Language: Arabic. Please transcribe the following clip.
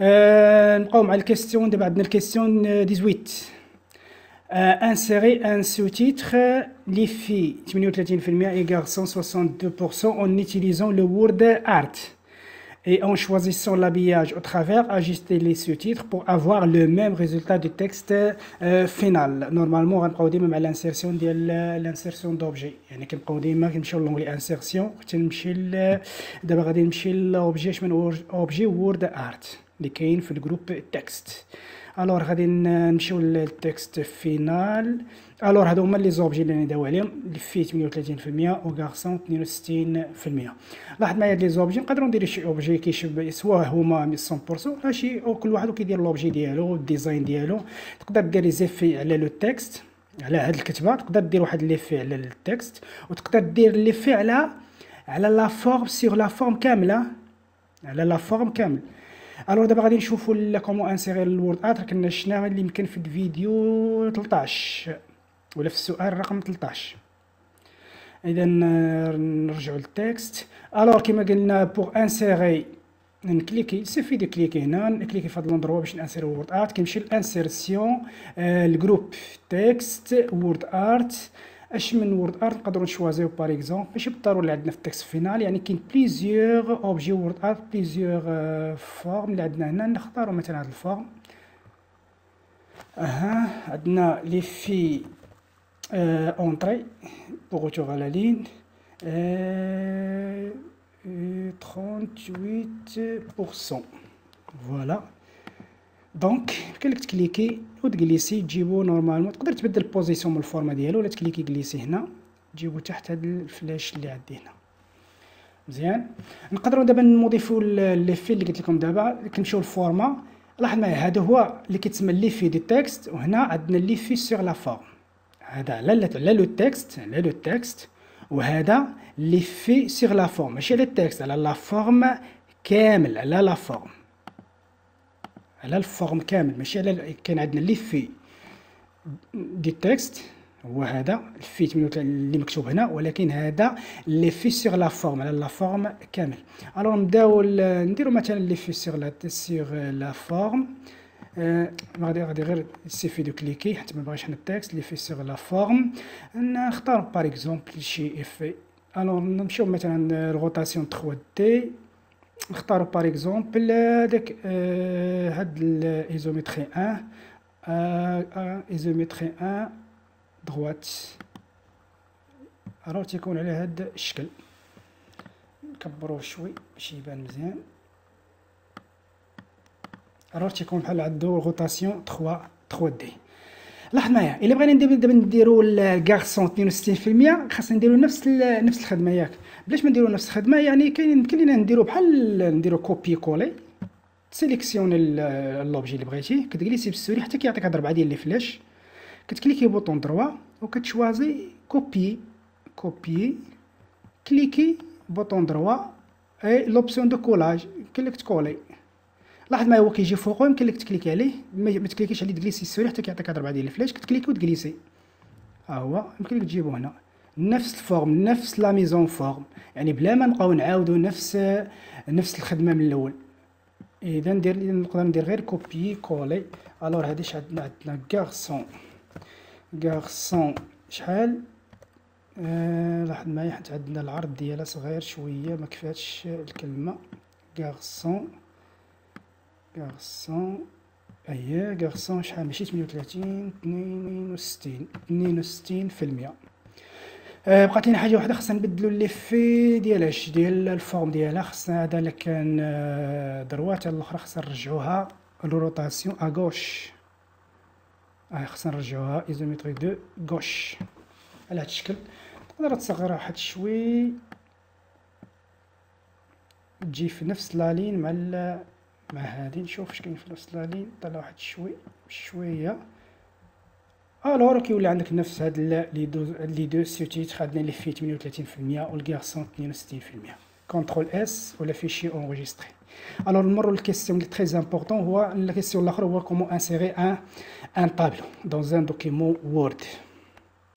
نبقاو مع الكيستيون. دابا عندنا الكيستيون 18. insérer un sous-titre les filles 38% égale 162% en utilisant le word art et en choisissant l'habillage au travers, ajuster les sous-titres pour avoir le même résultat du texte final. Normalement غنبقاو ديما مع الانسيرسيون ديال الانسيرسيون دوبجي، يعني كنبقاو ديما كنمشيو لونغلي انسيرسيون حتى نمشي دابا غادي نمشي لوبجي من اوبجي وورد ارت اللي كاين في الجروب تكست. الوغ غادي نمشيو للتكست فينال. الوغ هادو هما لي زوبجي اللي نداو عليهم، اللي فيه 38% و غارسون 62%. لاحظ معايا هاد لي زوبجي نقدروا نديرو شي اوبجي كيشبه سوا هما 100% ولا شي، كل واحد كيدير لوبجي ديالو الديزاين ديالو. تقدر دير لي زيفي على لو تكست، على هاد الكتبه، تقدر دير واحد ليفي على التكست، وتقدر دير ليفي على لا فورم سيغ لا فورم كامله، على لا فورم كامل. الوغ دابا غادي نشوفوا كومون انسيري الوورد ارت. كنا شفناه اللي يمكن في الفيديو 13 ولا في السؤال رقم 13. اذا نرجعوا للتكست. الوغ كما قلنا بوغ انسيري نكليكي، سيفي دو كليكي هنا، نكليكي في هاد لوندروا باش نانسيري وورد ارت. كنمشي لانسيرسيون الجروب تكست وورد ارت. اش من وورد ارت نقدروا نشوازيو باغ اكزومبل، ماشي بالضروري اللي عندنا في التكست فينال، يعني كاين بليزيور اوبجي وورد ارت، بليزيور فورم اللي عندنا هنا. نختاروا مثلا هاد الفورم. عندنا لي في اونطري بوغ روتور على لين 38%. فوالا دونك يمكن لك تكليكي وتجليسي تجيبو نورمالمون. تقدر تبدل البوزيسيون من الفورما ديالو، ولا تكليكي جليسي هنا تجيبو تحت هاد الفلاش اللي عندي هنا. مزيان. نقدروا دابا نضيفوا ليفي اللي قلت لكم. دابا كنمشيو للفورما. لاحظ معايا هذا هو اللي كيتسمى ليفي دو تكست، وهنا عندنا ليفي سيغ لا فورم. هذا على لو تكست، على لو تكست، وهذا ليفي سيغ لا فورم، ماشي على التكست، على لا فورم كامل، على لا فورم، على الفورم كامل، ماشي على. كان عندنا ليفي دي تكست هو هذا الفي اللي مكتوب هنا، ولكن هذا ليفي سيغ لا فورم، على لا فورم كامل. الوغ نبداو نديرو مثلا ليفي سيغ لا فورم. غادي غير سيفي دو كليكي حتى ما بغيتش حنا التكست. ليفي سيغ لا فورم نختار باغ اكزومبل شي افي. الوغ نمشيو مثلا روتاسيون 3 دي. نختارو باغ اكزومبل هذاك هاد الايزومتري 1 ايزومتري 1 دغوات. راه تيكون على هاد الشكل. نكبروه شوي باش يبان مزيان. راه تيكون بحال عندو روتاسيون 3 دي. لاحظ معايا الا بغينا دابا نديرو الكارسون 62%، خاصنا نديرو نفس الخدمه ياك. بلاش ما نديرو نفس الخدمه، يعني يمكن لينا نديرو بحال نديرو كوبي كولي. تسيليكسيوني اللوبجي اللي بغيتي، كتجلسي بالسوري حتى كيعطيك هاد 4 ديال لي فلاش. كتكليكي بوطون دروا وكتشوازي كوبي كليكي بوطون دروا اي لوبسيون دو كولاج كليك تكولي. لاحظ معايا هو كيجي فوقو، يمكن لك تكليكي عليه، ما تكليكيش عليه تجلسي السوري حتى كيعطيك هاد 4 ديال الفلاش. كتكليكي وتجلسي. هو يمكن لك تجيبو هنا نفس الفورم، نفس لا ميزون فورم، يعني بلا ما نبقاو نعاودو نفس الخدمه من الاول. اذا نقدر ندير غير كوبي كولي. الوغ هادي عندنا غارسون شحال. لاحظ معايا حيت عندنا العرض ديالها صغير شويه، ما كفاتش الكلمه. غارسون غارسون شحال؟ ماشي 38، 62%. بقات لينا حاجه واحده، خصنا نبدلو ليفي ديالاش ديال الفورم ديالها. خصنا هذا اللي كان دروات، الاخرى خصنا نرجعوها الروتاسيون اغوش. خصنا نرجعوها ايزومتري دو غوش على هاد الشكل. تقدر تصغرها واحد شوي، تجي في نفس لالين مع هادي. نشوف اش كاين في نفس لالين. طلع واحد شويه. الوغ كيولي عندك نفس هاد لي دو سوتيتر. عندنا لي في 38% والغارسون 62%. كونترول اس ولا فيشي اونغيستري. الوغ نمروا للكيستيون لي تري امبورطون. هو الكيستيون الاخر هو كومون انسيري ان طابلو دون ان دوكيمون وورد.